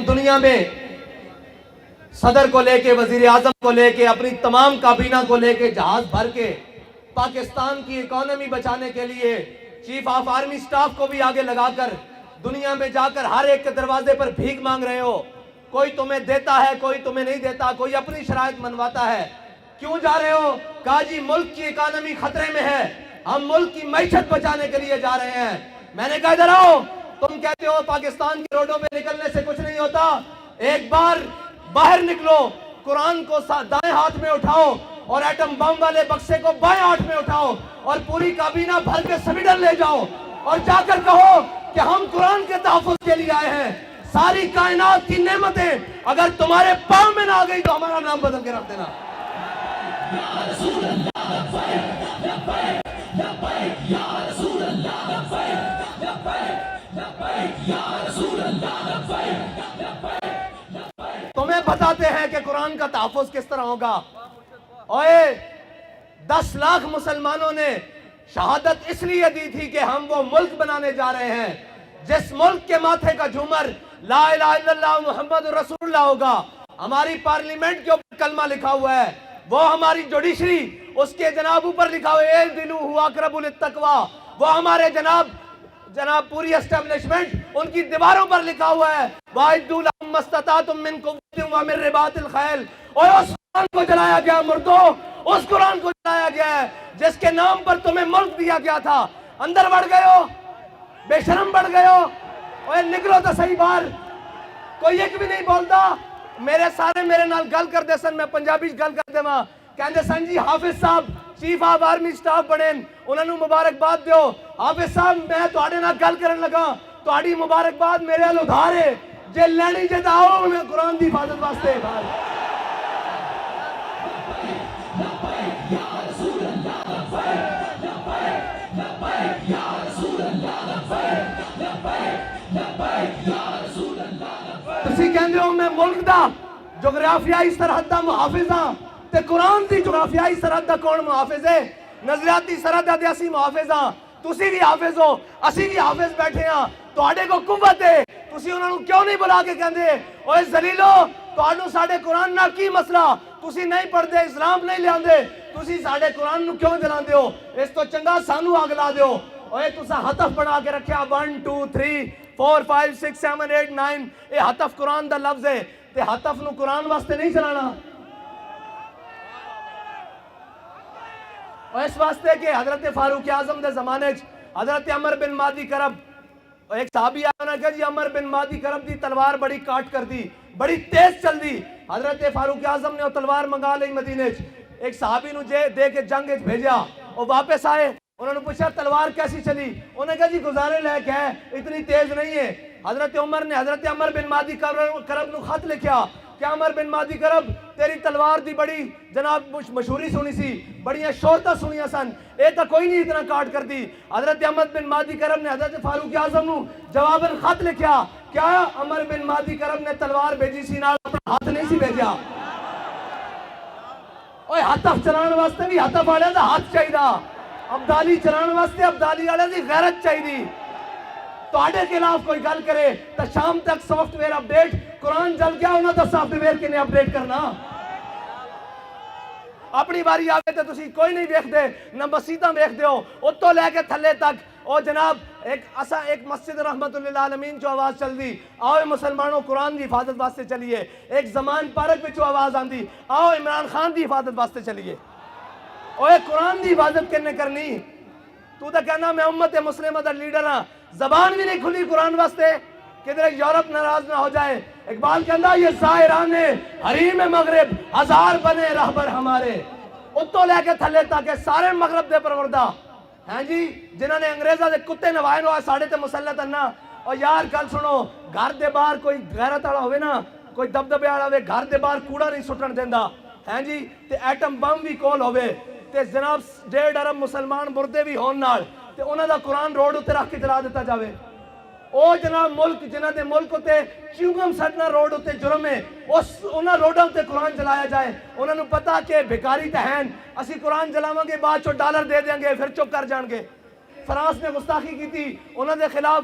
دنیا میں صدر کو لے کے، وزیر اعظم کو لے کے، اپنی تمام کابینہ کو لے کے جہاز بھر کے پاکستان کی اکانومی بچانے کے لیے چیف آف آرمی سٹاف کو بھی آگے لگا کر دنیا میں جا کر ہر ایک کے دروازے پر بھیک مانگ رہے ہو. کوئی تمہیں دیتا ہے، کوئی تمہیں نہیں دیتا، کوئی اپنی شرائط منواتا ہے. کیوں جا رہے ہو؟ کہا جی ملک کی اکانومی خطرے میں ہے، ہم ملک کی معیشت بچانے کے لیے جا رہے ہیں. میں نے کہا ادھر آؤ. تم کہتے ہو پاکستان کے روڈوں پہ نکلنے سے کچھ نہیں ہوتا. ایک بار باہر نکلو، قرآن کو دائیں ہاتھ میں اٹھاؤ اور ایٹم بم والے بکسے کو بائیں ہاتھ میں اٹھاؤ اور پوری کابینہ بھر کے سویڈن لے جاؤ اور جا کر کہو کہ ہم قرآن کے تحفظ کے لیے آئے ہیں. ساری کائنات کی نعمتیں اگر تمہارے پاؤں میں نہ آ گئی تو ہمارا نام بدل کے رکھ دینا. تمہیں بتاتے ہیں کہ قرآن کا تحفظ کس طرح ہوگا. اوئے 10 لاکھ مسلمانوں نے شہادت اس لیے دی تھی کہ ہم وہ ملک بنانے جا رہے ہیں جس ملک کے ماتھے کا جھومر لا الہ الا اللہ محمد رسول اللہ ہوگا. ہماری پارلیمنٹ کے اوپر کلمہ لکھا ہوا ہے، وہ ہماری جوڈیشری اس کے جناب اوپر لکھا ہوا ہے اعدلوا هو اقرب للتقوی، وہ ہمارے جناب پوری اسٹیبلشمنٹ ان کی دیواروں پر لکھا ہوا ہے وَأَعِدُّوا لَهُم مَّا اسْتَطَعْتُم مِّن قُوَّةٍ وَمِن رِّبَاطِ الْخَيْلِ. اور اس قرآن کو جلایا گیا مردوں، اس قرآن کو جلایا گیا ہے جس کے نام پر تمہیں ملک دیا گیا تھا. اندر بڑھ گئے ہو، بے شرم بڑھ گئے ہو. اوے نکلو تو صحیح باہر. کوئی ایک بھی نہیں بولتا. میرے نال گل کر دے سن، میں پنجابی گل کر دے ماں کہندے سن جی حافظ صاحب چیف آف آرمی سٹاف بنے، انہوں نے مبارکباد دیو. حافظ صاحب میں تواڈے نال گل کرن لگا، تواڈی مبارکباد میرے ال ادھار ہے، جے لینی جے آؤ میں قرآن دی حفاظت واسطے. تسی کہندے ہو میں ملک دا جغرافیائی سرحد دا محافظ ہاں، تے قرآن دی جغرافیائی سرحد دا کون محافظ ہے؟ نظریاتی سرحد دا اسی محافظ ہاں. تسی بھی حافظ ہو، اسی بھی حافظ بیٹھے ہاں. تواڈے کو قوت ہے، تسی انہاں نوں کیوں نہیں بلا کے کہندے اوے ذلیلو تواڈوں ساڈے قرآن نال کی مسئلہ؟ تسی نہیں پڑھدے، اسلام نہیں لیاندے، تسی ساڈے قرآن نوں کیوں جلاندے ہو؟ اس تو چنگا سانو اگ لا دیو. اوے تساں ہتف بنا کے رکھیا 1 2 3 4 5 6 7 8 9. اے ہتف قرآن دا لفظ ہے تے ہتف نو قرآن واسطے نہیں چلانا. اور اس واسطے کہ حضرت فاروق اعظم دے زمانے حضرت عمر بن مادی کرب ایک صحابی آیا کہ جی عمر بن مادی کرب دی تلوار بڑی کاٹ کر دی، بڑی تیز چل دی. حضرت فاروق اعظم نے وہ تلوار منگا لی مدینے ایک صحابی نو دے کے جنگ بھیجا. وہ واپس آئے، انہوں نے پوچھا تلوار کیسی چلی؟ انہوں نے کہا جی گزارے لائق ہے، اتنی تیز نہیں ہے. حضرت عمر نے حضرت عمر بن مادی کرب نو خط لکھیا کہ عمر بن مادی کرب تیری تلوار دی بڑی جناب مشہوری سنی سی، بڑیاں شہرتاں سنیاں سن، اے تا کوئی نہیں اتنا کاٹ کر دی. حضرت عمر بن مادی کرب نے حضرت فاروق اعظم نو جواباً خط لکھیا کیا عمر بن مادی کرب نے تلوار بھیجی سی نال اپنا ہاتھ نہیں سی بھیجا. اوے ہتف چلان واسطے بھی ہتف والے دا ہاتھ چاہیے، ابدالی چلان واسطے ابدالی والے دی غیرت چاہیے. تواڈے خلاف کوئی گل کرے تو شام تک سافٹ ویئر اپڈیٹ، قرآن جل گیا انہاں دا سافٹ ویئر کنے اپڈیٹ کرنا. اپنی باری آگے تو تسی کوئی نہیں ویکھ دے، نہ مسیطاں ویکھ دیو اتوں لے کے تھلے تک. او جناب ایک مسجد رحمت للعالمین چو آواز چل دی آؤ مسلمانوں قرآن دی حفاظت واسطے چلیے. ایک زمان پارک وچوں آواز آندی آؤ عمران خان دی حفاظت واسطے چلیے. اوے قرآن دی حفاظت کنے کرنی؟ تو تا کہنا میں امت مسلمہ دا لیڈر ہاں، زبان بھی نہیں کھلی قرآن واسطے. کدھر یورپ ناراض نہ ہو جائے. اقبال کہندا یہ زائران حریم مغرب ہزار بنے رہبر ہمارے. اتوں لے کے تھلے تک سارے مغرب دے پروردہ ہیں جی جنہوں نے انگریزہ دے کتے نوائے نو ساڑھے تے مسلط انا. اور یار گل سنو، گھر دے باہر کوئی غیرت والا ہوئے نا، کوئی دبدبے والا ہوئے، گھر دے باہر کوڑا نہیں سٹن دیندا ہیں جی، تے ایٹم بم بھی کول ہوئے تے جناب 1.5 ارب مسلمان مردے بھی ہون نال تے انہاں دا قرآن روڈ اتنے رکھ کے جلا دیتا جاوے. او جناب ملک جنہ دے ملک ہوتے چیوگم سٹنا روڈ ہوتے جرم ہے، انہاں روڈاں ہوتے قرآن جلایا جائے. انہاں نو پتا کہ بھکاری تے ہیں، اسی قرآن جلاواں گے بعد چو ڈالر دے دیں گے پھر چپ کر جان گے. فرانس نے گستاخی کی تھی، انہاں دے خلاف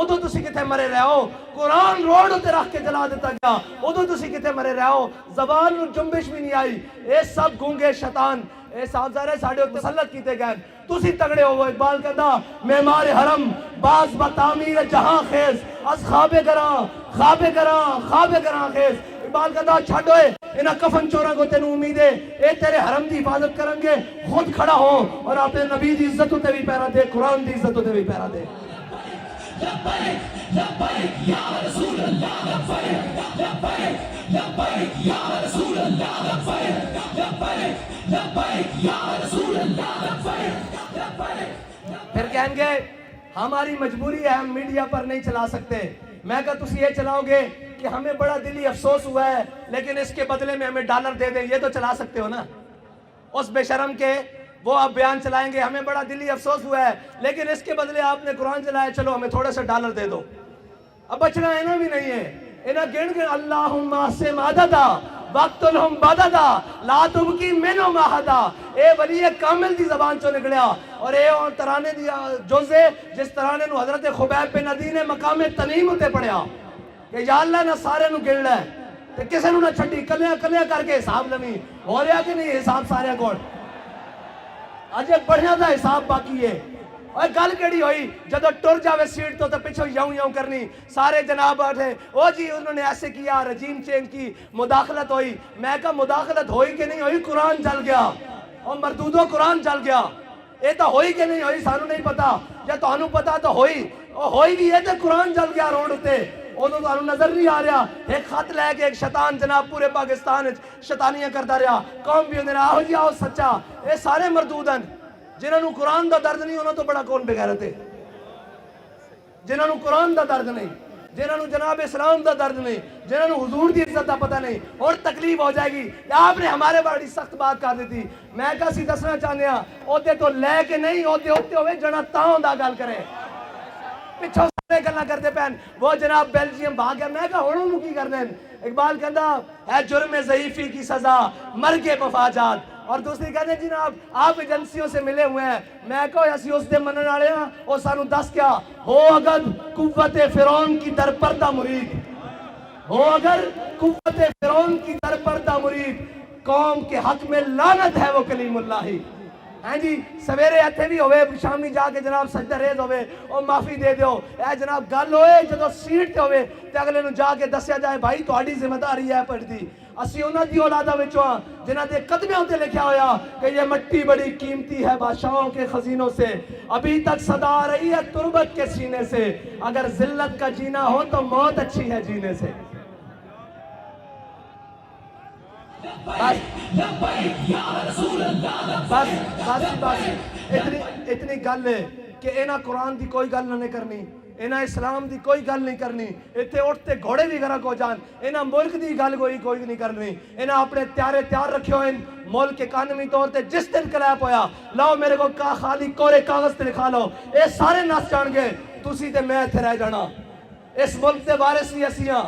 ادو تسی کتے مرے رہے ہو، قرآن روڈ تے رکھ کے جلا دیتا گیا ادو تسی کتے مرے رہے ہو، زبان نو جنبش بھی نہیں آئی، اے سب گونگے شیطان اے صاحب ظاہر ہے ساڑھے تسلط کیتے گئے، تسی تگڑے ہو۔ اقبال کہتا معمار حرم باز بتعمیر جہاں خیز از خواب گراں خواب گراں خواب گراں خیز۔ اقبال کہتا چھاڑوئے انہا کفن چورا کو تینو امید ہے اے تیرے حرم دی حفاظت کریں گے، خود کھڑا ہو اور اپنے نبی دی عزت تے بھی پیرا دے، قرآن دی عزت تے بھی پیرا دے۔ لبیک لبیک یا رسول اللہ، لبیک لبیک لبیک یا رسول اللہ، لبیک لبیک لبیک یا رسول اللہ، لبیک لبیک۔ پھر کہیں گے ہماری مجبوری ہے، ہم میڈیا پر نہیں چلا سکتے۔ میں کہا تسی یہ چلاؤ گے کہ ہمیں بڑا دلی افسوس ہوا ہے لیکن اس کے بدلے میں ہمیں ڈالر دے دیں، یہ تو چلا سکتے ہو نا۔ اس بے شرم کے وہ آپ بیان چلائیں گے ہمیں بڑا دلی افسوس ہوا ہے لیکن اس کے بدلے آپ نے قرآن چلایا، چلو ہمیں تھوڑے سے ڈالر دے دو۔ اب بچنا اینا بھی نہیں ہے، اینا گن کے اللہم احسن عددا وقتلہم بددا لا تبکی منہم احدا۔ اے ولی کامل دی زبان چو نکلیا اور اے ترانے دی جزے جس ترانے نو حضرت خبیب بن عدی نے مقام تنیم ہوتے پڑھیا کہ یا اللہ نہ سارے نو گن لے تے کسے نو نہ چھٹی، کلیاں کلیاں کر کے حساب لمی ہو رہا کہ نہیں حساب سارے کوڑ اجے بڑھیا دا حساب باقی ہے۔ اور گل کیڑی ہوئی جدو ٹر جاوے سیٹ تو پچھو یوں یوں کرنی، سارے جناب آٹھے او جی انہوں نے ایسے کیا، رجیم چینج کی، مداخلت ہوئی۔ میں کہا مداخلت ہوئی کہ نہیں ہوئی، قرآن جل گیا اور مردودوں قرآن جل گیا۔ اے تو ہوئی کہ نہیں ہوئی سانو نہیں پتا، یا تو انہوں پتا تو ہوئی بھی ہے تو قرآن جل گیا روڈ ہوتے ادو تو نظر نہیں آ رہا۔ ایک خط لے کے ایک شیطان جناب پورے پاکستان شیطانیاں کرتا رہا، قوم بھی انہیں آہو جی آہو سچا۔ اے سارے مردودن جنہوں نے قرآن دا درد نہیں انہوں تو بڑا کون بغیرت ہے، جنہوں نے قرآن دا درد نہیں، جنہوں نے جناب اسلام دا درد نہیں، جنہوں نے حضور دی عزت دا پتہ نہیں، اور تکلیف ہو جائے گی۔ آپ نے ہمارے بڑی سخت بات کر دی تھی، میں کہا سی دسنا چاہنے ہاں اوتے تو لے کے نہیں اوتے ہوتے ہوئے جنا تاؤں دا گل کرے پچھو سارے گلنا کرتے پہن۔ وہ جناب بیلجیم بھاگ گیا، میں کہا ہوڑوں نو کی کر دیں۔ اقبال کہتا ہے جرم ضعیفی کی سزا مرگ مفاجات، اور دوسری کہتے ہیں جناب آپ ایجنسیوں سے ملے ہوئے ہیں۔ میں کہو ایسی اس دے منن آڑے ہیں اور سانو دس کیا ہو اگر قوت فرعون کی در پردہ مرید، ہو اگر قوت فرعون کی در پردہ مرید، قوم کے حق میں لعنت ہے وہ کلیم اللہ ہی۔ ہاں جی سویرے ایتھے بھی ہوئے شامی جا کے جناب سجدہ ریز ہوئے اور معافی دے دیو، اے جناب گل ہوئے جدو سیٹ تے ہوئے تے اگلے نو جا کے دسیا جائے بھائی تہاڈی ذمہ داری ہے پڑھ دی۔ اسی انہاں دی اولاداں وچوں ہاں جنہاں دے قدمیاں تے لکھیا ہویا کہ یہ مٹی بڑی قیمتی ہے بادشاہوں کے خزینوں سے، ابھی تک صدا آ رہی ہے تربت کے سینے سے، اگر ذلت کا جینا ہو تو موت اچھی ہے جینے سے۔ بس اتنی گل ہے کہ اینا قرآن دی کوئی گل نہیں کرنی، اینا اسلام دی کوئی گل نہیں کرنی، اتھے اٹھتے گھوڑے بھی گھرہ کو جان، اینا ملک دی گل کوئی نہیں کرنی، اینا اپنے تیار رکھے ہوئے ملک کے قانونی طور تے جس دن کلیپ ہویا لاؤ میرے کو خالی کورے کاغذ تے لکھا لو، اے سارے ناس جان گے تُسی تے میں اتھے رہ جانا۔ اس ملک تے وارث بھی اسیاں،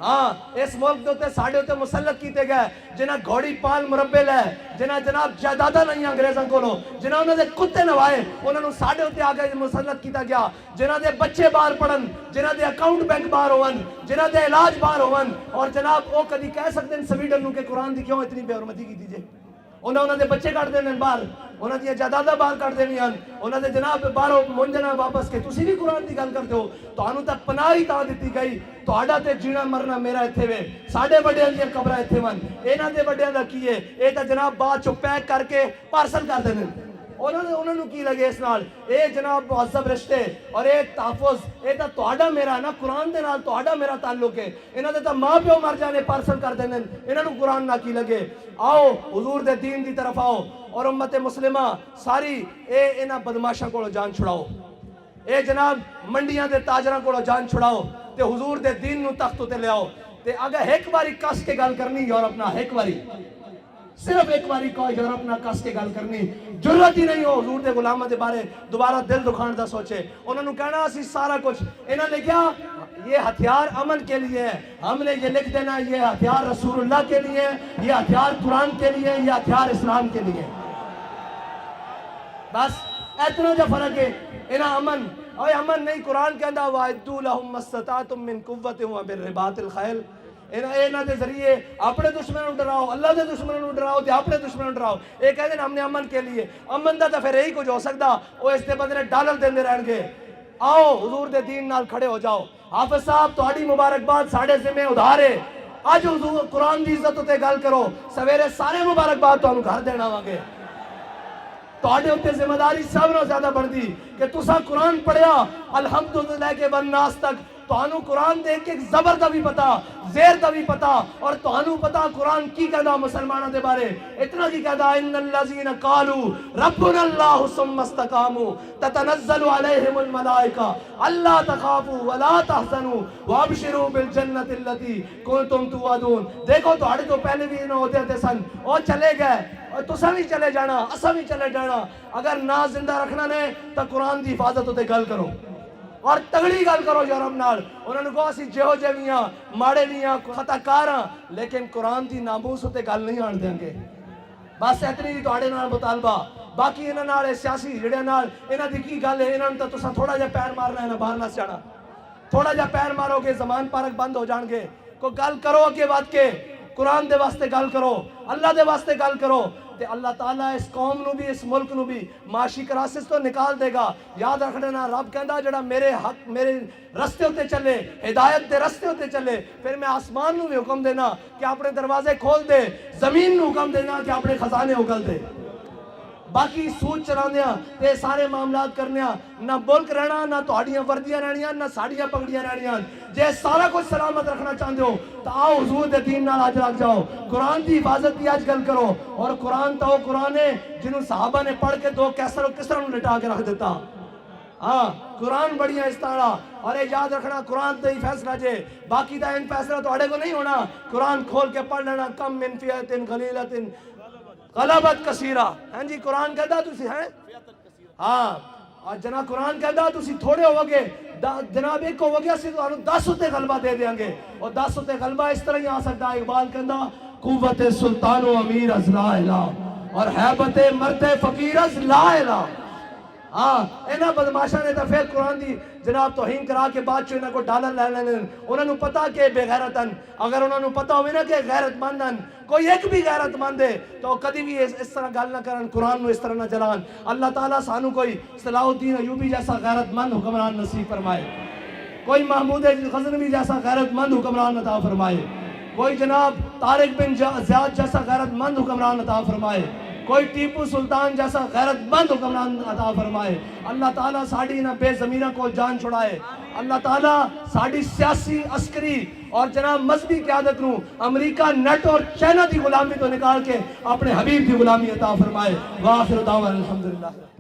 ہاں اس ملک دوتے ساڑھے ہوتے مسلط کیتے گئے جنہ گھوڑی پال مربے لے، جنہ جناب جائیدادہ نہیں انگریزاں کو لو، جنہ انہوں نے کتے نوائے انہوں نے ساڑھے ہوتے آگے مسلط کیتا گیا، جنہ دے بچے باہر پڑھن، جنہ دے اکاؤنٹ بینک باہر ہوون، جنہ دے علاج باہر ہوون، اور جناب وہ کدی کہہ سکتے ہیں سویڈن نو کہ قرآن دی کیوں اتنی بے حرمتی کی دیجئے، انہوں نے بچے کٹ دینے باہر، انہوں نے جائیدادہ باہر کٹ دینی ہیں، انہوں نے جناب باہروں منجنا واپس کے تسی بھی قرآن دی گل کرتے ہو تو انہوں تک پناہ ہی تاں دیتی گئی تو آڈا تے جینا مرنا میرا اتھے وے ساڑھے بڑے ہیں قبرہ اتھے ون اینا دے بڑے ہیں کیے اے تا جناب بات چو پیک کر کے پارسل کر دینے انہوں نے کی لگے اس نال اے جناب معذب رشتے اور اے تحفظ اے تا توڑا میرا نا قرآن دے نال توڑا میرا تعلق ہے انہوں نے تا ماں پیو مر جانے پارسل کر دینے انہوں نے قرآن نہ کی لگے آؤ حضور دے دین دی طرف آؤ اور امت مسلمہ ساری اے انہ بدماشاں کو جان چھڑاؤ اے جناب منڈیاں دے تاجران کو جان چھڑاؤ تے حضور دے دین نو تختو تے لے آؤ تے اگر ایک باری کس کے گل کرنی یورپ نہ ایک باری صرف ایک باری کو یورپ نہ کس کے گل کرنی ضرورت ہی نہیں ہو حضور دے غلامہ دے بارے دوبارہ دل دکھان دا سوچے انہوں نے کہنا اسی سارا کچھ انہوں نے کیا یہ ہتھیار امن کے لیے ہے ہم نے یہ لکھ دینا یہ ہتھیار رسول اللہ کے لیے یہ ہتھیار قرآن کے لیے یہ ہتھیار اسلام کے لیے بس اتنا جو فرق ہے انہاں امن اوے امن نہیں، قرآن کہندا وَاعِدُّوا لَهُم مَّا اسْتَطَعْتُم مِّن قُوَّةٍ وَبِالرِّبَاطِ الْخَيْلِ، انہاں دے ذریعے اپنے دشمنوں نوں ڈراؤ، اللہ دے دشمنوں نوں ڈراؤ تے اپنے دشمنوں نوں ڈراؤ۔ یہ کہتے ہیں ہم نے امن کے لیے، امن دا تو پھر یہی کچھ ہو سکتا، وہ اس دے بدلے ڈالر دیندے رہن گے۔ آؤ حضور دے دین نال کھڑے ہو جاؤ۔ حافظ صاحب تہاڈی مبارکباد ساڈے ذمہ ادھار ہے، اج حضور قرآن دی عزت تے گل کرو، سویرے سارے مبارکباد تانوں گھر دینا آواں گے۔ تہاڈے اوتے ذمہ داری سب نال زیادہ بڑھدی کہ تساں قرآن پڑھیا الحمدللہ کے والناس تک، تانوں قرآن دے ایک زبر دا بھی پتا، زیر دا بھی پتا، اور تانوں پتا قرآن کی کہدا مسلمانوں دے بارے۔ اتنا کی کہدا ان الذین قالوا ربنا اللہ ثم استقاموا تتنزل علیہم الملائکہ الا تخافوا ولا تحزنوا وابشروا بالجنۃ التي کنتم توعدون۔ دیکھو تہاڈے تو پہلے بھی انہاں ہوتے تھے سن، او چلے گئے، اور تساں بھی چلے جانا، اساں بھی چلے جانا۔ اگر نہ زندہ رکھنا نے تو قرآن دی حفاظت تے گل کرو، اور تگڑی گل کرو یورپ نال۔ انہوں نے کہا اسی جہو جے بھی ہاں، ماڑے بھی ہاں، خطا کار ہاں، لیکن قرآن دی ناموس تے گل نہیں آن دیں گے۔ بس اتنی دی تہاڈے نال مطالبہ، باقی انہاں نال سیاسی جڑے نال انہاں دی کی گل ہے، انہاں نوں تے تساں تھوڑا جہا پیر مارنا ہے، نہ باہر نہ جانا۔ تھوڑا جہا پیر مارو گے زمان پارک بند ہو جان گے۔ کوئی گل کرو اگے واد کے، قرآن دے واسطے گل کرو، اللہ دے واسطے گل کرو، تے اللہ تعالیٰ اس قوم نو بھی اس ملک نو بھی معاشی کراسس تو نکال دے گا۔ یاد رکھنا رب کہندا جڑا میرے حق میرے رستے ہوتے چلے، ہدایت دے رستے ہوتے چلے، پھر میں آسمان نو بھی حکم دینا کہ اپنے دروازے کھول دے، زمین نو حکم دینا کہ اپنے خزانے اگل دے۔ باقی سوچ چلاندیاں تے سارے معاملات کرنیاں، نہ ملک رہنا، نہ تہاڈیاں وردیاں رہنیاں، نہ ساڈیاں پگڑیاں رہنیاں۔ جے سارا کچھ سلامت رکھنا چاہتے ہو تو آؤ حضور دے دین نال اج لگ جاؤ، قرآن دی حفاظت دی اج گل کرو۔ اور قرآن تو وہ قرآن ہے جنہوں صحابہ نے پڑھ کے دو کیسر و کسرا نوں لٹا کے رکھ دیتا۔ ہاں قرآن بڑیاں اس طرح، اور یہ یاد رکھنا قرآن تے ہی فیصلہ جے، باقی دا ان فیصلہ تہاڈے کو نہیں ہونا۔ قرآن کھول کے پڑھ لینا، کم من فئۃ قلیلۃ غلبت کثیرہ۔ ہاں جی قرآن کہدا تسی ہیں، ہاں اور جناب قرآن کہدا تسی تھوڑے ہو گے، جناب ایک ہو گیا سی تو 10 اتے غلبہ دے دیاں گے، اور 10 اتے غلبہ اس طرح ہی آ سکتا ہے۔ اقبال کہندا قوت سلطان و امیر از لا الہ، اور حیبت مرد فقیر از لا الہ۔ ہاں انہاں بدماشاں نے تو پھر قرآن دی جناب توہین کرا کے بعد چو انہاں کو ڈالر لے لینے، انہاں نو پتا کہ بے غیرتن، اگر انہاں نو پتا ہوئے نا کہ غیرت مندن، کوئی ایک بھی غیرت مند ہے تو کدی بھی اس طرح گل نہ کرن، قرآن نو اس طرح نہ جلان۔ اللہ تعالیٰ سانو کوئی صلاح الدین ایوبی جیسا غیرت مند حکمران نصیب فرمائے، کوئی محمود غزنوی جیسا غیرت مند حکمران عطا فرمائے، کوئی جناب طارق بن زیاد جیسا غیرت مند حکمران عطا فرمائے، کوئی ٹیپو سلطان جیسا غیرت مند حکمران عطا فرمائے۔ اللہ تعالیٰ ساڑی نہ بے زمینہ کو جان چھڑائے، اللہ تعالیٰ ساڑی سیاسی عسکری اور جناب مذہبی قیادت نو امریکہ نیٹ اور چائنا دی غلامی تو نکال کے اپنے حبیب دی غلامی عطا فرمائے۔ وآخر دعوانا الحمدللہ۔